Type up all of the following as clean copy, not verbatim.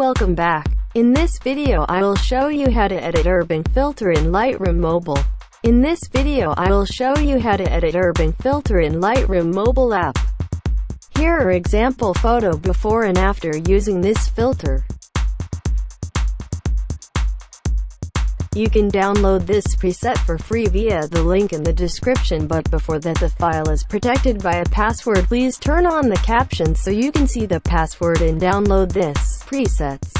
Welcome back. In this video I will show you how to edit urban filter in Lightroom Mobile. In this video I will show you how to edit urban filter in Lightroom Mobile app. Here are example photo before and after using this filter. You can download this preset for free via the link in the description, but before that the file is protected by a password. Please turn on the captions so you can see the password and download this presets.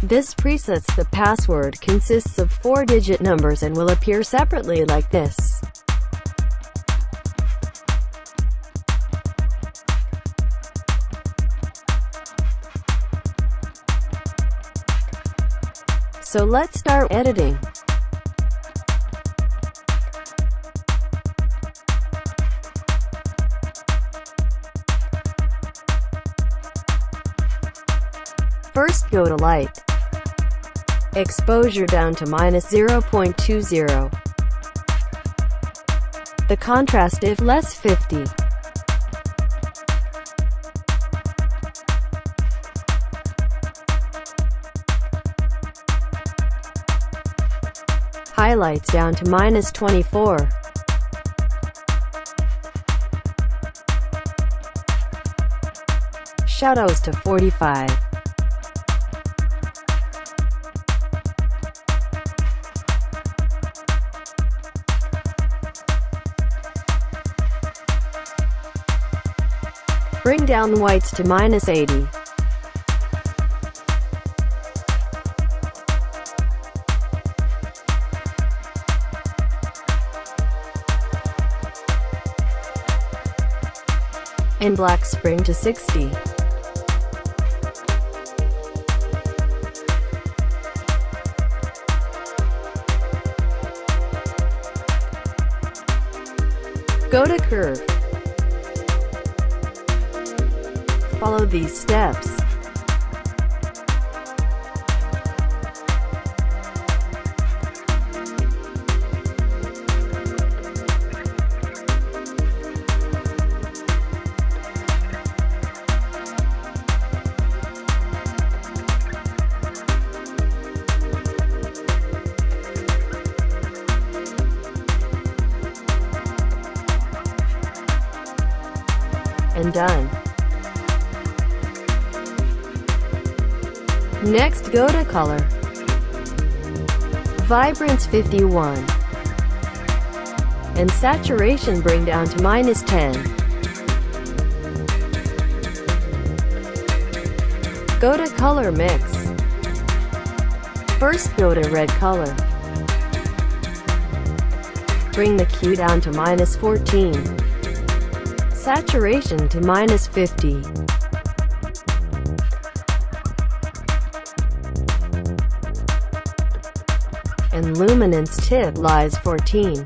This presets the password consists of 4-digit numbers and will appear separately like this. So let's start editing. First go to light. Exposure down to -0.20. The contrast if less 50. Highlights down to -24. Shadows to 45. Bring down whites to -80. And blacks bring to 60. Go to curve. Follow these steps. And done. Next go to color. Vibrance 51. And saturation bring down to -10. Go to color mix. First go to red color. Bring the Q down to -14. Saturation to -50. And luminance tip lies 14.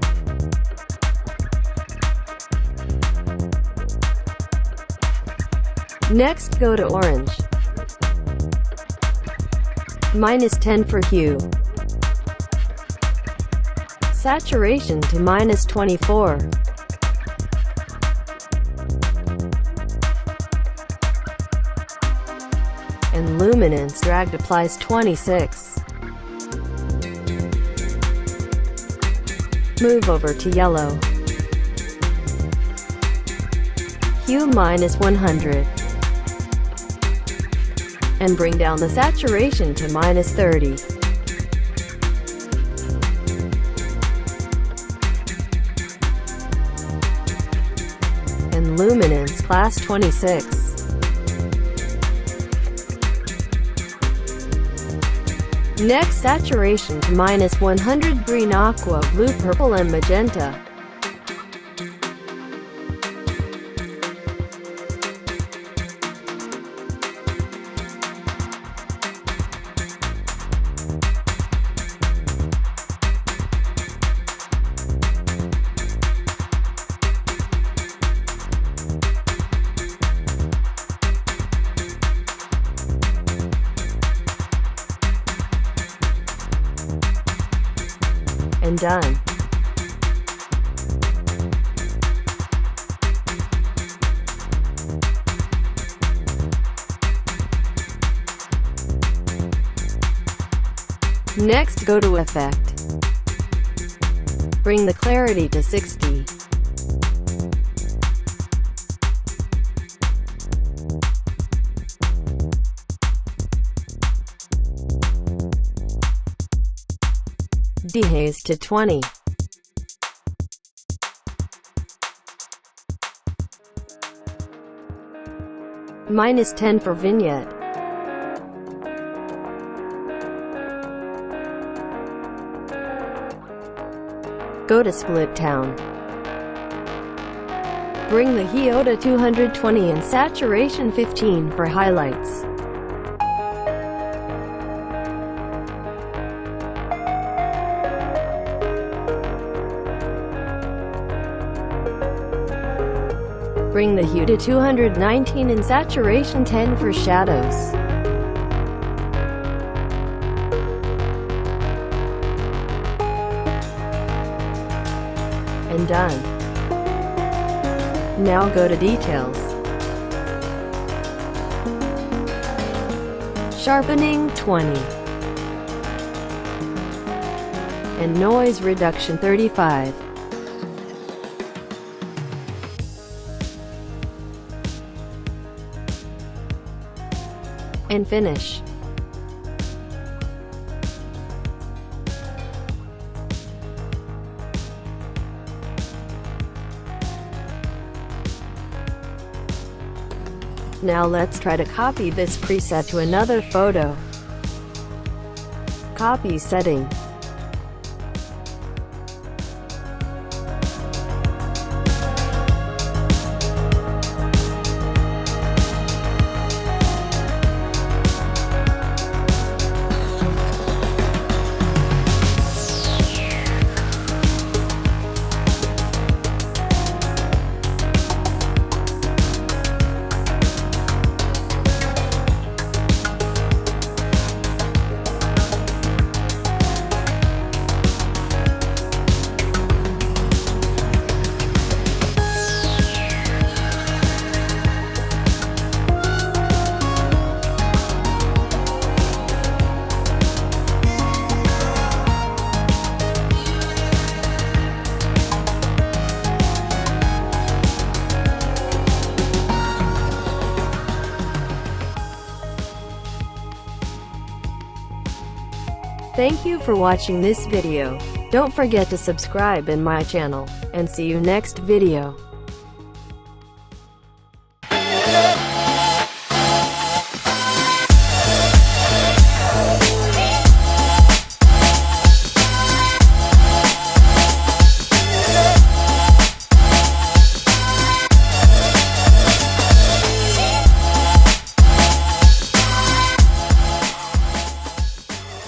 Next go to orange. -10 for hue. Saturation to -24. And luminance drag applies 26. Move over to yellow. Hue -100. And bring down the saturation to -30. And luminance class 26. Next saturation to -100 green, aqua, blue, purple and magenta. And done. Next, go to Effect. Bring the clarity to 60. Dehaze to 20. -10 for vignette. Go to Split Town. Bring the hue to 220 and saturation 15 for highlights. Bring the hue to 219 and saturation 10 for shadows. And done. Now go to Details. Sharpening 20. And Noise Reduction 35. And finish. Now let's try to copy this preset to another photo. Copy setting. Thank you for watching this video. Don't forget to subscribe in my channel, and see you next video.